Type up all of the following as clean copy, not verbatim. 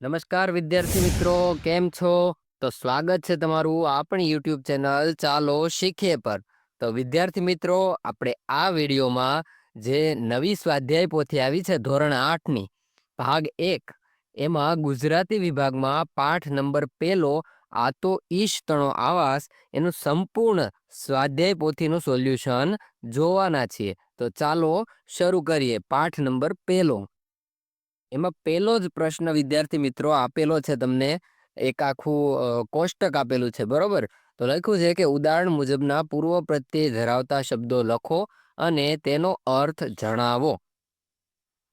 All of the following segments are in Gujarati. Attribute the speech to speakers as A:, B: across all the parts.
A: નમસ્કાર વિદ્યાર્થી મિત્રો, કેમ છો? તો સ્વાગત છે તમારું આપણી યુટ્યુબ ચેનલ ચાલો શીખીએ પર. તો વિદ્યાર્થી મિત્રો, આપણે આ વિડીયોમાં જે નવી સ્વાધ્યાય પોથી આવી છે ધોરણ 8ની ભાગ 1, એમાં ગુજરાતી વિભાગમાં પાઠ નંબર 1 આ તો ઈશ તણો આવાસ એનું સંપૂર્ણ સ્વાધ્યાય પોથીનું સોલ્યુશન જોવાના છીએ. તો ચાલો શરૂ કરીએ. પાઠ નંબર 1 એમાં પહેલો જ પ્રશ્ન વિદ્યાર્થી મિત્રો આપેલો છે તમને. એક આખું કોષ્ટક આપેલું છે, બરોબર? તો લખ્યું છે કે ઉદાહરણ મુજબના પૂર્વ પ્રત્યય ધરાવતા શબ્દો લખો અને તેનો અર્થ જણાવો.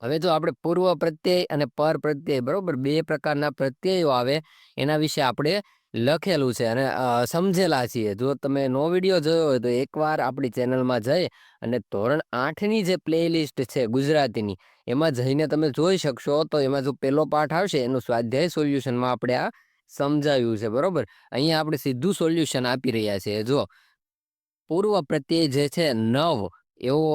A: હવે જો આપણે પૂર્વ પ્રત્યય અને પર પ્રત્યય, બરોબર, બે પ્રકારના પ્રત્યયો આવે એના વિશે આપણે લખેલું છે અને સમજેલા છીએ. જો તમે નો વિડીયો જોયો હોય તો એકવાર આપણી ચેનલમાં જઈ અને ધોરણ 8ની જે પ્લેલિસ્ટ છે ગુજરાતીની, એમાં જઈને તમે જોઈ શકશો. તો એમાં જો પહેલો પાઠ આવશે એનું સ્વાધ્યાય સોલ્યુશનમાં આપણે આ સમજાવ્યું છે, બરોબર? અહીંયા આપણે સીધું સોલ્યુશન આપી રહ્યા છીએ. જો પૂર્વ પ્રત્યય જે છે નવ, એવો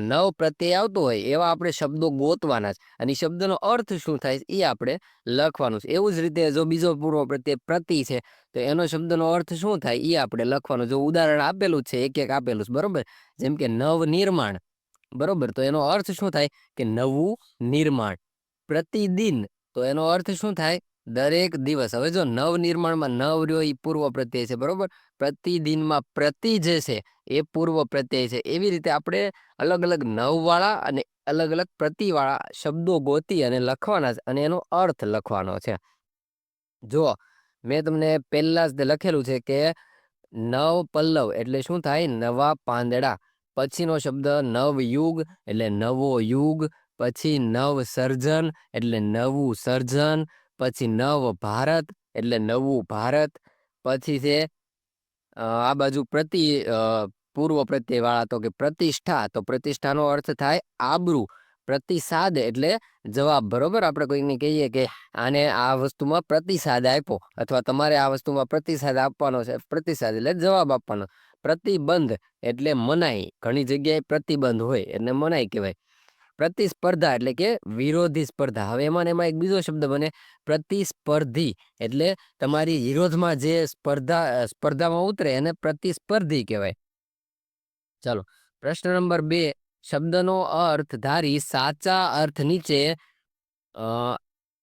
A: નવ પ્રત્યય આવતો હોય એવા આપણે શબ્દો ગોતવાના છે અને શબ્દનો અર્થ શું થાય એ આપણે લખવાનું છે. એવું જ રીતે જો બીજો પૂર્વ પ્રત્યય પ્રતિ છે તો એનો શબ્દનો અર્થ શું થાય એ આપણે લખવાનું. જો ઉદાહરણ આપેલું છે, એક એક આપેલું છે, બરોબર? જેમ કે નવ નિર્માણ, બરોબર, તો એનો અર્થ શું થાય કે નવું નિર્માણ. પ્રતિદિન, તો એનો અર્થ શું થાય? દરેક દિવસ. હવે જો નવ નિર્માણમાં નવ રહ્યો એ પૂર્વ પ્રત્યય છે, બરોબર? પ્રતિદિનમાં પ્રતિ જે છે એ પૂર્વ પ્રત્યય છે. એવી રીતે આપણે અલગ અલગ નવ વાળા અને અલગ અલગ પ્રતિવાળા શબ્દો ગોતી અને લખવાના છે અને એનો અર્થ લખવાનો છે. જો મેં તમને પહેલા જ લખેલું છે કે નવ પલ્લવ એટલે શું થાય? નવા પાંદડા. પછીનો શબ્દ નવયુગ એટલે નવો યુગ. પછી નવ સર્જન એટલે નવું સર્જન. પછી નવ ભારત એટલે નવું ભારત. પછી છે આ બાજુ પૂર્વ પ્રત્યય વાળા તો કે પ્રતિષ્ઠા, તો પ્રતિષ્ઠાનો અર્થ થાય આબરૂ. પ્રતિસાદ એટલે જવાબ, બરોબર? આપણે કોઈને કહીએ કે આને આ વસ્તુમાં પ્રતિસાદ આપ્યો અથવા તમારે આ વસ્તુમાં પ્રતિસાદ આપવાનો છે, પ્રતિસાદ એટલે જવાબ આપવાનો. પ્રતિબંધ એટલે મનાઈ. ઘણી જગ્યાએ પ્રતિબંધ હોય એટલે મનાઈ કહેવાય. પ્રતિસ્પર્ધા એટલે કે વિરોધી સ્પર્ધા. હવે એમાં એક બીજો શબ્દ બને પ્રતિસ્પર્ધી, એટલે તમારી વિરોધમાં જે સ્પર્ધામાં ઉતરે એને પ્રતિસ્પર્ધી કહેવાય. ચાલો, પ્રશ્ન નંબર 2, શબ્દનો અર્થ ધારી સાચા અર્થ નીચે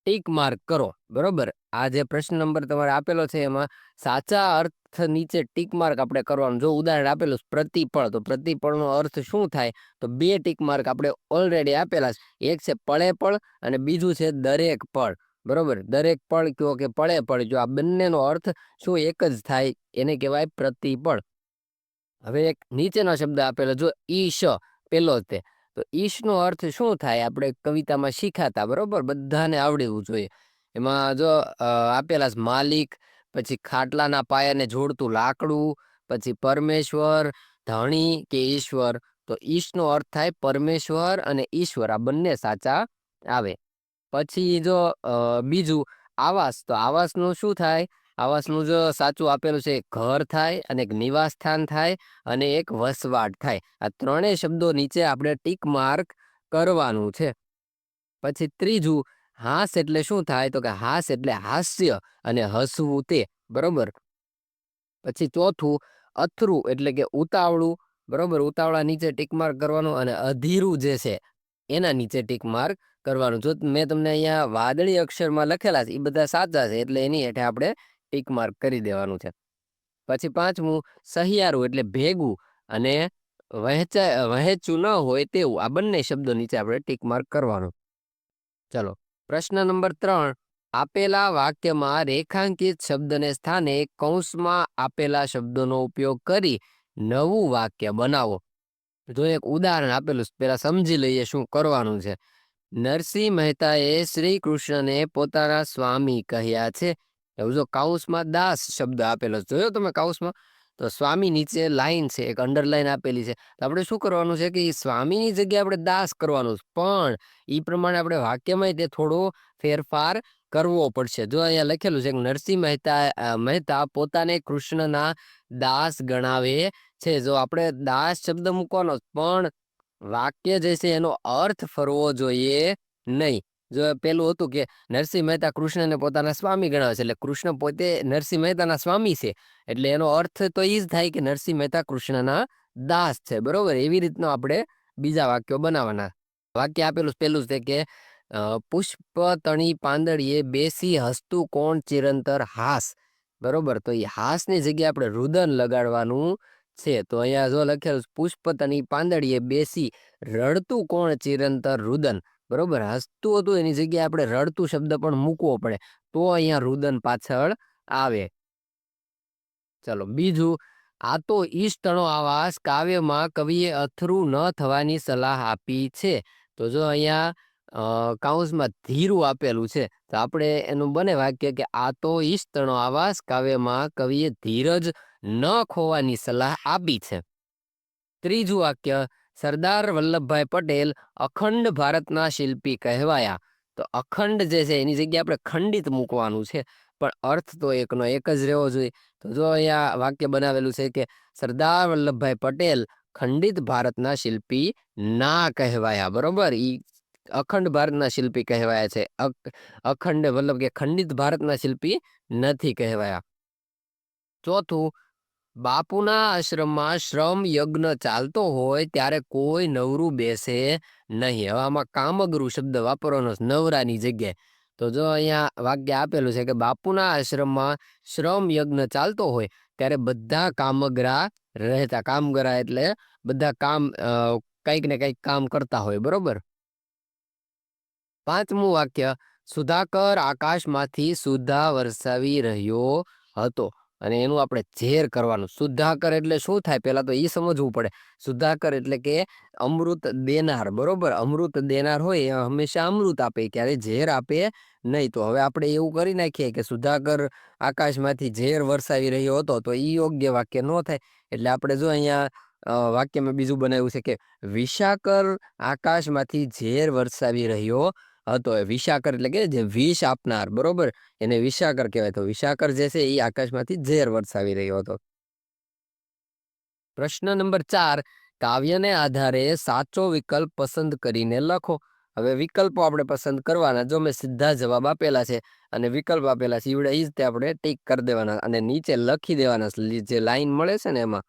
A: ટીક માર્ક કરો, બરોબર? આ જે પ્રશ્ન નંબર તમારે આપેલો છે એમાં સાચા અર્થ નીચે ટીક માર્ક આપણે કરવાનું. જો ઉદાહરણ આપેલું પ્રતિપળ, તો પ્રતિપળનો અર્થ શું થાય? તો 2 ટીક માર્ક આપણે ઓલરેડી આપેલા છે. એક છે પળે પળ અને બીજું છે દરેક પળ, બરોબર? દરેક પળ કયો કે પળે પળ, જો આ બંનેનો અર્થ શું એક જ થાય એને કહેવાય પ્રતિપળ. હવે એક નીચેનો શબ્દ આપેલો, જો ઈશ, પેલો તે, તો ઈશનો અર્થ શું થાય? આપણે કવિતામાં શીખાતા, બરોબર? બધાને આવડવું જોઈએ. એમાં જો આપેલા માલિક, પછી ખાટલાના પાયાને જોડતું લાકડું, પછી પરમેશ્વર, ધણી કે ઈશ્વર. તો ઈશનો અર્થ થાય પરમેશ્વર અને ઈશ્વર, આ બંને સાચા આવે. પછી જો બીજું આવાસ, તો આવાસનું શું થાય? આવાસનું જો સાચું આપેલું છે ઘર થાય અને એક નિવાસ સ્થાન થાય અને એક વસવાટ થાય. આ ત્રણેય શબ્દો નીચે આપણે ટીક માર્ક કરવાનું છે. પછી ત્રીજું હાસ એટલે શું થાય? તો કે હાસ એટલે હાસ્ય અને હસવું તે, બરોબર? પછી ચોથું અથરું એટલે કે ઉતાવળું, બરોબર? ઉતાવળા નીચે ટીક માર્ક કરવાનું અને અધીરું જે છે એના નીચે ટીક માર્ક કરવાનું. જો મેં તમને અહીંયા વાદળી અક્ષરમાં લખેલા છે એ બધા સાચા છે એટલે એની હેઠે આપણે ટીક માર્ક કરી દેવાનું છે. પછી પાંચમું સહિયારું એટલે ભેગું અને વહેંચું ન હોય તેવું. આ બંને શબ્દો નીચે આપણે ટીક માર્ક કરવાનું. ચલો, પ્રશ્ન નંબર 3, આપેલા વાક્યમાં રેખાંકિત શબ્દને સ્થાને કૌંસમાં આપેલા શબ્દોનો ઉપયોગ કરી નવું વાક્ય બનાવો. જો એક ઉદાહરણ આપેલું, પેલા સમજી લઈએ શું કરવાનું છે. નરસિંહ મહેતાએ શ્રી કૃષ્ણને પોતાના સ્વામી કહ્યા છે. એવું જો કૌંસમાં દાસ શબ્દ આપેલો, જોયો તમે કૌંસમાં? તો સ્વામી નીચે લાઈન છે, એક અંડરલાઈન આપેલી છે. તો આપણે શું કરવાનું છે કે સ્વામીની જગ્યાએ આપણે દાસ કરવાનું, પણ એ પ્રમાણે આપણે વાક્યમાં તે થોડો ફેરફાર કરવો પડશે. જો અહીંયા લખેલું છે કે નરસિંહ મહેતા પોતાને કૃષ્ણના દાસ ગણાવે છે. જો આપણે દાસ શબ્દ મૂકવાનો, પણ વાક્ય જે છે એનો અર્થ ફરવો જોઈએ નહીં. જો પેલું હતું કે નરસિંહ મહેતા કૃષ્ણને પોતાના સ્વામી ગણાવે છે, એટલે કૃષ્ણ પોતે નરસિંહ મહેતાના સ્વામી છે, એટલે એનો અર્થ તો એ જ થાય કે નરસિંહ મહેતા કૃષ્ણના દાસ છે, બરોબર. એવી રીતનો આપણે બીજા વાક્યો બનાવવાના. વાક્ય આપેલું પેલું છે કે પુષ્પ તણી પાંદડીએ બેસી હસતું કોણ ચિરંતર હાસ, બરોબર. તો એ હાસની જગ્યાએ આપણે રુદન લગાડવાનું છે. તો અહીંયા જો લખેલું પુષ્પ તણી પાંદડીએ બેસી રડતું કોણ ચિરંતર રુદન, બરોબર. હસતું હતું એની જગ્યાએ આપણે રડતું શબ્દ પણ મૂકવો પડે, તો અહીંયા રુદન પાછળ આવે. ચલો બીજું, આ તો ઈષ્ટનો આવાસ કાવ્યમાં કવિએ અથરું ન થવાની સલાહ આપી છે. તો જો અહીંયા કાઉન્સમાં ધીરું આપેલું છે, તો આપણે એનું બને વાક્ય કે આ તો ઈષ્ટનો આવાસ કાવ્યમાં કવિએ ધીરજ ન ખોવાની સલાહ આપી છે. ત્રીજું વાક્ય, સરદાર વલ્લભભાઈ પટેલ અખંડ ભારતના શિલ્પી કહેવાયા. તો અખંડ જે છે એની જગ્યાએ આપણે ખંડિત મૂકવાનું છે, પણ અર્થ તો એકનો એક જ રહેવો જોઈએ. તો જો અહીંયા વાક્ય બનાવેલું છે કે સરદાર વલ્લભભાઈ પટેલ ખંડિત ભારતના શિલ્પી ના કહેવાયા, બરોબર. ઈ અખંડ ભારતના શિલ્પી કહેવાયા છે, અખંડ મતલબ કે ખંડિત ભારતના શિલ્પી નથી કહેવાયા. ચોથું, બાપુના આશ્રમમાં શ્રમ યજ્ઞ ચાલતો હોય ત્યારે કોઈ નવરું બેસે નહીં. હવે આમાં કામગૃહ શબ્દ વાપરવાનો નવરાની જગ્યાએ. તો જો અહીંયા વાક્ય આપેલું છે કે બાપુના આશ્રમમાં શ્રમ યજ્ઞ ચાલતો હોય ત્યારે બધા કામગરા રહેતા. કામગરા એટલે બધા કામ કંઈક ને કંઈક કામ કરતા હોય, બરોબર. પાંચમું વાક્ય, સુધાકર આકાશમાંથી સુધા વરસાવી રહ્યો હતો, અને એનું આપણે ઝેર કરવાનું. સુધાકર એટલે શું થાય પેલા તો એ સમજવું પડે. સુધાકર એટલે કે અમૃત દેનાર, બરોબર. અમૃત દેનાર હોય એ હંમેશા અમૃત આપે, ક્યારે ઝેર આપે નહીં. તો હવે આપણે એવું કરી નાખીએ કે સુધાકર આકાશમાંથી ઝેર વરસાવી રહ્યો હતો, તો એ યોગ્ય વાક્ય ન થાય. એટલે આપણે જો અહીંયા વાક્યમાં બીજું બનાવ્યું છે કે વિશાકર આકાશમાંથી ઝેર વરસાવી રહ્યો હતો. વિશાકર એટલે કે જે વિષ આપનાર, બરોબર, એને વિશાકર કહેવાય. તો વિશાકર જે છે એ આકાશમાંથી ઝેર વરસાવી રહ્યો હતો. પ્રશ્ન નંબર 4, કાવ્યને આધારે સાચો વિકલ્પ પસંદ કરીને લખો. હવે વિકલ્પો આપણે પસંદ કરવાના. જો મેં સીધા જવાબ આપેલા છે અને વિકલ્પ આપેલા છે, ઈવડે ઈ જ આપણે ટીક કરી દેવાના અને નીચે લખી દેવાના. જે લાઈન મળે છે ને એમાં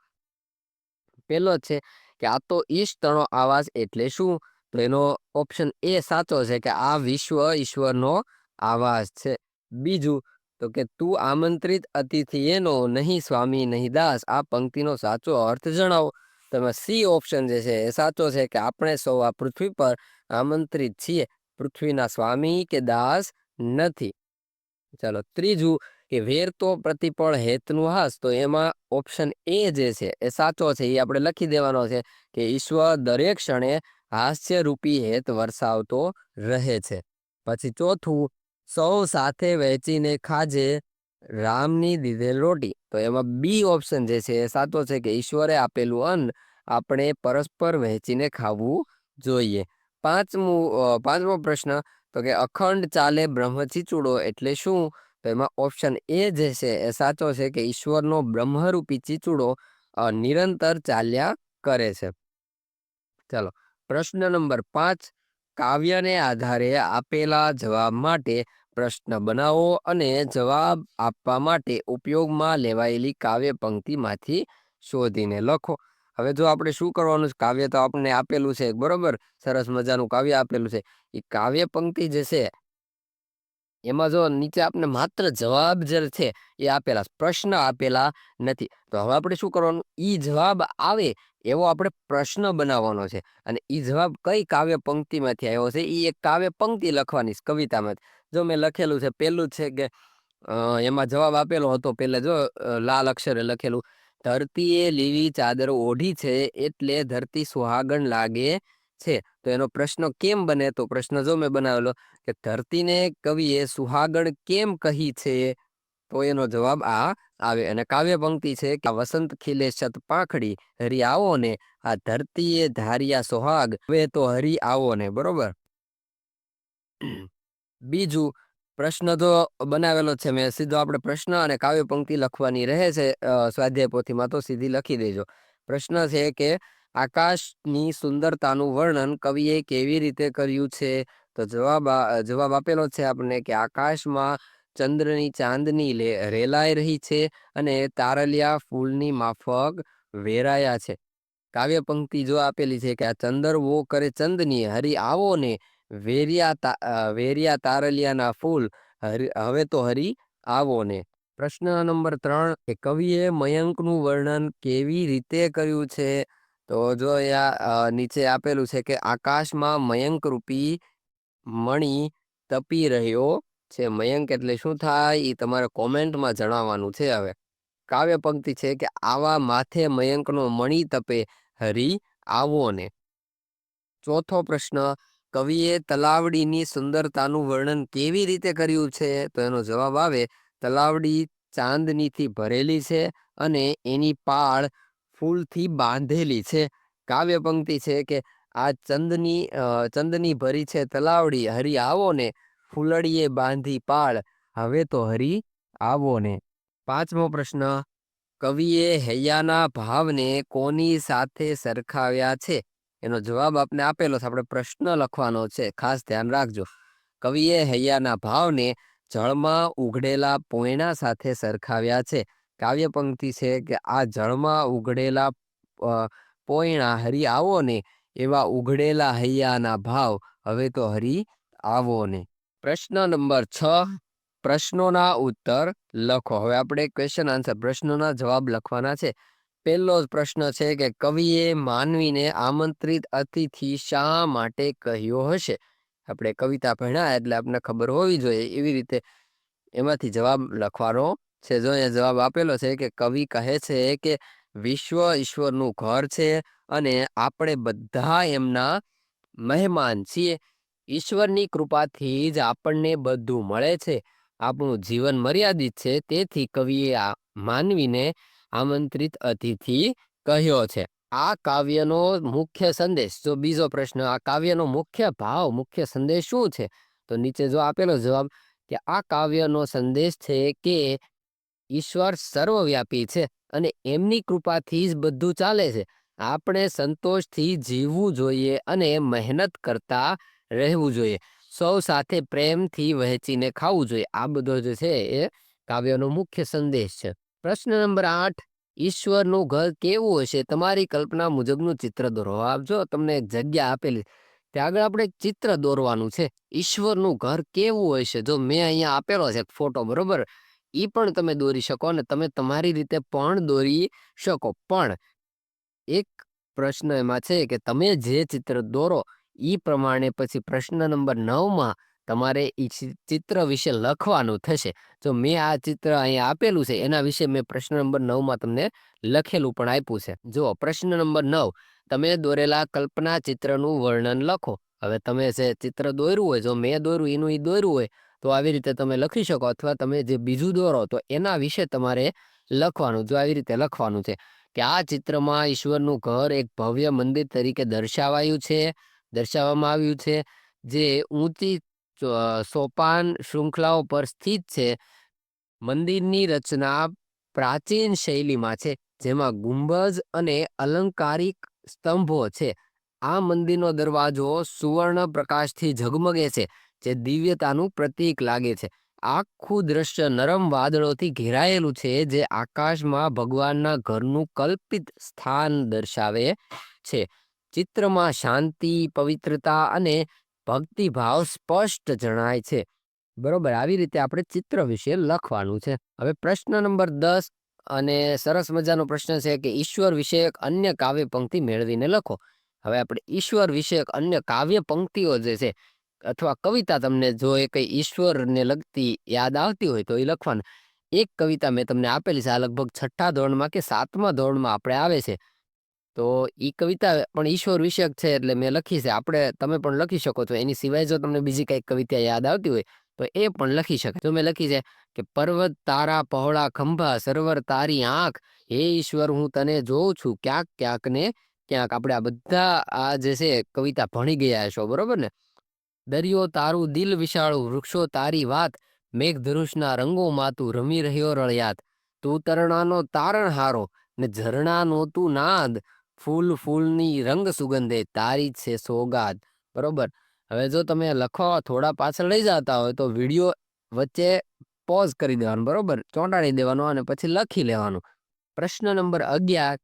A: પેલો છે કે આ તો ઈષ્ટનો આવાસ એટલે શું? તો એનો ઓપ્શન એ સાચો છે કે આ વિશ્વ ઈશ્વરનો આવાસ છે. બીજું તો કે તું આમંત્રિત અતિથિ એનો, નહીં સ્વામી નહીં દાસ. આ પંક્તિનો સાચો અર્થ જણાવો. તમે સી ઓપ્શન જે છે એ સાચો છે કે આપણે સૌ આ પૃથ્વી પર આમંત્રિત છીએ, પૃથ્વીના સ્વામી કે દાસ નથી. ચાલો ત્રીજું કે વેર તો પ્રતિપળ હેતનું હાસ. તો એમાં ઓપ્શન એ જે છે એ સાચો છે, એ આપણે લખી દેવાનો છે કે ઈશ્વર દરેક ક્ષણે હાસ્ય રૂપી હેત વરસાવતો રહે છે. પછી ચોથું, સૌ સાથે વહેંચીને ખાજે રામની દીધેલ રોટી. તો એમાં બી ઓપ્શન જે છે એ સાચો છે કે ઈશ્વરે આપેલું અન્ન આપણે પરસ્પર વહેંચીને ખાવું જોઈએ. પાંચમો પ્રશ્ન, તો કે અખંડ ચાલે બ્રહ્મચીચુડો એટલે શું? તો એમાં ઓપ્શન એ જે છે એ સાચો છે કે ઈશ્વરનો બ્રહ્મરૂપી ચીચુડો નિરંતર ચાલ્યા કરે છે. ચાલો પ્રશ્ન નંબર 5, કાવ્યને આધારે આપેલા જવાબ માટે પ્રશ્ન બનાવો અને જવાબ આપવા માટે ઉપયોગમાં લેવાયેલી કાવ્ય પંક્તિમાંથી શોધીને લખો. હવે જો આપણે શું કરવાનું છે, કાવ્ય તો આપણને આપેલું છે, બરોબર, સરસ મજાનું કાવ્ય આપેલું છે. એ કાવ્ય પંક્તિ જે છે એમાં જો નીચે આપણે માત્ર જવાબ જે છે એ આપેલા, પ્રશ્ન આપેલા નથી. તો હવે આપણે શું કરવાનું, ઈ જવાબ આવે એવો આપણે પ્રશ્ન બનાવવાનો છે, અને ઈ જવાબ કઈ કાવ્ય પંક્તિમાંથી આવ્યો છે એ એક કાવ્ય પંક્તિ લખવાની છે કવિતામાં. જો મેં લખેલું છે, પેલું છે કે એમાં જવાબ આપેલો હતો, પેલે જો લાલ અક્ષરે લખેલું, ધરતીએ લીલી ચાદર ઓઢી છે એટલે ધરતી સુહાગણ લાગે છે. તો એનો પ્રશ્ન કેમ બને? તો પ્રશ્ન જો મેં બનાવેલો કે ધરતીને કવિએ સુહાગણ કેમ કહી છે? તો એનો જવાબ આ આવે. અને કાવ્ય પંક્તિ છે કે વસંત ખીલે શત પાંખડી, હરી આવો ને, આ ધરતીએ ધાર્યા સોહાગ, હવે તો હરી આવો ને, બરોબર. બીજું પ્રશ્ન તો બનાવેલો છે મેં, સીધો આપણે પ્રશ્ન અને કાવ્ય પંક્તિ લખવાની રહે છે સ્વાધ્યાય પોથીમાં, તો સીધી લખી દેજો. પ્રશ્ન છે કે આકાશની સુંદરતાનું વર્ણન કવિએ કેવી રીતે કર્યું છે? તો જવાબ આપેલો છે આપણને કે આકાશમાં ચંદ્રની ચાંદની રેલાઈ રહી છે અને તારલિયા ફૂલની માફક વેરાયા છે. કાવ્ય પંક્તિ જો આપેલી છે કે આ ચંદર વો કરે ચંદની હરી આવો ને વેરિયા તારલિયાના ફૂલ હવે તો હરી આવો ને. પ્રશ્ન નંબર 3 કે કવિએ મયંકનું વર્ણન કેવી રીતે કર્યું છે? તો જો અહીંયા નીચે આપેલું છે કે આકાશમાં મયંક રૂપી મણિ તપી રહ્યો છે. મયંક એટલે શું થાય એ તમારે કોમેન્ટમાં જણાવવાનું છે. હવે કાવ્ય પંક્તિ છે કે આવા માથે મયંકનો મણિ તપે હરી આવો ને. ચોથો પ્રશ્ન કવિએ તલાવડીની સુંદરતાનું વર્ણન કેવી રીતે કર્યું છે? તો એનો જવાબ આવે તલાવડી ચાંદનીથી ભરેલી છે અને એની પાળ ફૂલથી બાંધેલી છે. કાવ્ય પંક્તિ છે કે આ ચંદની ભરી છે તલાવડી હરી આવો ને ફૂલડીએ બાંધી પાળ હવે તો હરી આવો ને. પાંચમો પ્રશ્ન કવિએ હૈયાના ભાવને કોની સાથે સરખાવ્યા છે? એનો જવાબ આપને આપેલો છે. આપણે પ્રશ્ન લખવાનો છે, ખાસ ધ્યાન રાખજો. કવિએ હૈયાના ભાવને જળમાં ઉઘડેલા પોયણા સાથે સરખાવ્યા છે. કાવ્ય પંક્તિ છે કે આ જળમાં ઉઘડેલા પોયણા હરી આવો ને એવા ઉઘડેલા હૈયાના ભાવ હવે તો હરી આવો ને. પ્રશ્ન નંબર 6 પ્રશ્નોના ઉત્તર લખો. હવે આપણે ક્વેશ્ચન આન્સર પ્રશ્નોના જવાબ લખવાના છે. પહેલો પ્રશ્ન છે કે કવિએ માનવીને આમંત્રિત અતિથિ શા માટે કહ્યો હશે? આપણે કવિતા ભણ્યા એટલે આપણને ખબર હોવી જોઈએ. એવી રીતે એમાંથી જવાબ લખવાનો છે. જો અહીંયા જવાબ આપેલો છે કે કવિ કહે છે કે વિશ્વ ઈશ્વરનું ઘર છે અને આપણે બધા એમના મહેમાન છીએ. ઈશ્વરની કૃપાથી જ આપણને બધું મળે છે. આપણું જીવન મર્યાદિત છે. તેથી કવિએ આ માનવીને આમંત્રિત અતિથિ કહ્યો છે. આ કાવ્યનો મુખ્ય સંદેશ, જો બીજો પ્રશ્ન, આ કાવ્યનો મુખ્ય ભાવ, મુખ્ય સંદેશ શું છે? તો નીચે જો આપેલો જવાબ કે આ કાવ્યનો સંદેશ છે કે ઈશ્વર સર્વવ્યાપી છે અને એમની કૃપાથી જ બધું ચાલે છે. આપણે સંતોષથી જીવવું જોઈએ અને મહેનત કરતા રહેવું જોઈએ. સૌ સાથે પ્રેમથી વહેંચીને ખાવું જોઈએ. આ બધો જે છે એ કાવ્યનો મુખ્ય સંદેશ છે. પ્રશ્ન નંબર 8 ઈશ્વરનું ઘર કેવું હશે? તમારી કલ્પના મુજબનું ચિત્ર દોરો. આપજો તમને એક જગ્યા આપેલી, ત્યાં આગળ આપણે ચિત્ર દોરવાનું છે. ઈશ્વરનું ઘર કેવું હશે? જો મેં અહીંયા આપેલો છે ફોટો, બરોબર, એ પણ તમે દોરી શકો અને તમે તમારી રીતે પણ દોરી શકો. પણ એક પ્રશ્ન એમાં છે કે તમે જે ચિત્ર દોરો એ પ્રમાણે પછી પ્રશ્ન નંબર 9માં તમારે એ ચિત્ર વિશે લખવાનું થશે. જો મેં આ ચિત્ર અહીંયા આપેલું છે એના વિશે મેં પ્રશ્ન નંબર 9માં તમને લખેલું પણ આપ્યું છે. જો પ્રશ્ન નંબર 9 તમે દોરેલા કલ્પના ચિત્રનું વર્ણન લખો. હવે તમે જે ચિત્ર દોર્યું હોય, જો મેં દોર્યું એનું એ દોર્યું હોય તો આવી રીતે તમે લખી શકો, અથવા તમે જે બીજું દોરો તો એના વિશે તમારે લખવાનું. જો આવી રીતે લખવાનું છે કે આ ચિત્રમાં ઈશ્વરનું ઘર એક ભવ્ય મંદિર તરીકે દર્શાવવામાં આવ્યું છે, જે ઊંચી સોપાન શૃંખલાઓ પર સ્થિત છે. મંદિરની રચના પ્રાચીન શૈલીમાં છે, જેમાં ગુંબજ અને અલંકારિક સ્તંભો છે. આ મંદિરનો દરવાજો સુવર્ણ પ્રકાશથી ઝગમગે છે, જે દિવ્યતાનું પ્રતીક લાગે છે. આખું દ્રશ્ય નરમ વાદળોથી ઘેરાયેલું છે, જે આકાશમાં ભગવાનના ઘરનું કલ્પિત સ્થાન દર્શાવે છે. ચિત્રમાં શાંતિ, પવિત્રતા અને ભક્તિભાવ સ્પષ્ટ જણાય છે. બરોબર, આવી રીતે આપણે ચિત્ર વિશે લખવાનું છે. હવે પ્રશ્ન નંબર 10 અને સરસ મજાનો પ્રશ્ન છે કે ઈશ્વર વિશે એક અન્ય કાવ્ય પંક્તિ મેળવીને લખો. હવે આપણે ઈશ્વર વિશે એક અન્ય કાવ્ય પંક્તિઓ જે છે અથવા કવિતા, તમને જો એ કઈ ઈશ્વરને લગતી યાદ આવતી હોય તો એ લખવાનું. એક કવિતા મેં તમને આપેલી છે, આ લગભગ 6થા ધોરણમાં કે 7મા ધોરણમાં આપણે આવે છે. તો એ કવિતા પણ ઈશ્વર વિષયક છે એટલે મેં લખી છે. તમે પણ લખી શકો છો. એની સિવાય જો તમને બીજી કઈક કવિતા યાદ આવતી હોય તો એ પણ લખી શકે. તો મેં લખી છે કે પર્વત તારા પહોળા ખંભા, સર્વર તારી આંખ, હે ઈશ્વર હું તને જોઉં છું ક્યાંક ક્યાંક ને ક્યાંક. આપણે આ બધા આ જે છે કવિતા ભણી ગયા છો, બરોબર ને? દરિયો તારું દિલ વિશાળું, વૃક્ષો તારી વાત, મેઘધનુષના રંગોમાં તું રમી રહ્યો રળિયાત. તું તરણાનો તારણહારો ને ઝરણાનો તું નાદ, ફૂલ ફૂલની રંગ સુગંધે તારી છે સોગાદ. બરોબર, હવે જો તમે લખવા થોડા પાછળ લઈ જતા હોય તો વિડીયો વચ્ચે પોઝ કરી દેવાનું, બરોબર, ચોંટાડી દેવાનો અને પછી લખી લેવાનું. પ્રશ્ન નંબર 11,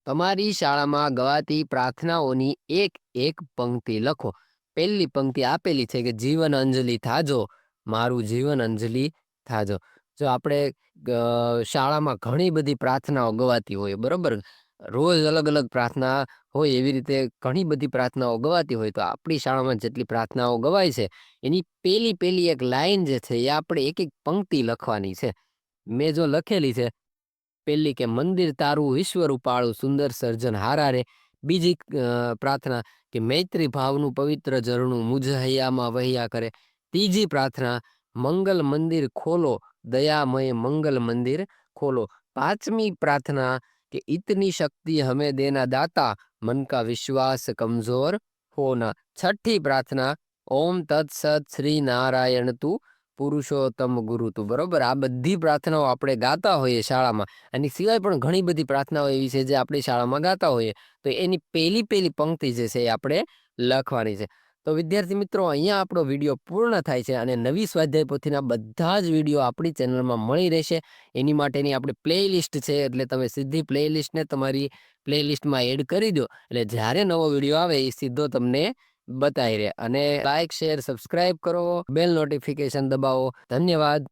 A: તમારી શાળામાં ગવાતી પ્રાર્થનાઓની એક એક પંક્તિ લખો. પહેલી પંક્તિ આપેલી છે કે જીવન અંજલિ થાજો, મારું જીવન અંજલિ થાજો. જો આપણે શાળામાં ઘણી બધી પ્રાર્થનાઓ ગવાતી હોય, બરોબર, રોજ અલગ અલગ પ્રાર્થના હોય, એવી રીતે ઘણી બધી પ્રાર્થનાઓ ગવાતી હોય, તો આપણી શાળામાં જેટલી પ્રાર્થનાઓ ગવાય છે એની પેલી એક લાઈન જે છે એ આપણે એક એક પંક્તિ લખવાની છે. મેં જો લખેલી છે પેલી કે મંદિર તારું ઈશ્વર ઉપાળું સુંદર સર્જન હારા રે. બીજી પ્રાર્થના કે મૈત્રી ભાવનું પવિત્ર ઝરણું મુજ હૈયામાં વહ્યા કરે. ત્રીજી પ્રાર્થના મંગલ મંદિર ખોલો દયામય મંગલ મંદિર ખોલો. પાંચમી પ્રાર્થના કે इतनी शक्ति हमें देना दाता मन का विश्वास कमजोर होना. छठी प्रार्थना ओम तत्सत श्री नारायण તું પુરુષોત્તમ ગુરુ તું. બરોબર, આ બધી પ્રાર્થનાઓ આપણે ગાતા હોઈએ શાળામાં. આની સિવાય પણ ઘણી બધી પ્રાર્થનાઓ એવી છે જે આપણી શાળામાં ગાતા હોઈએ, તો એની પેલી પંક્તિ જે છે એ આપણે લખવાની છે. તો વિદ્યાર્થી મિત્રો, અહીંયા આપણો વિડીયો પૂર્ણ થાય છે અને નવી સ્વાધ્યાય પોથીના બધા જ વિડીયો આપણી ચેનલમાં મળી રહેશે. એની માટેની આપણી પ્લેલિસ્ટ છે, એટલે તમે સીધી પ્લેલિસ્ટને તમારી પ્લેલિસ્ટમાં એડ કરી દો, એટલે જ્યારે નવો વિડીયો આવે એ સીધો તમને બતાવી રહે. અને લાઈક, શેર, સબસ્ક્રાઇબ કરો, બેલ નોટિફિકેશન દબાવો. ધન્યવાદ.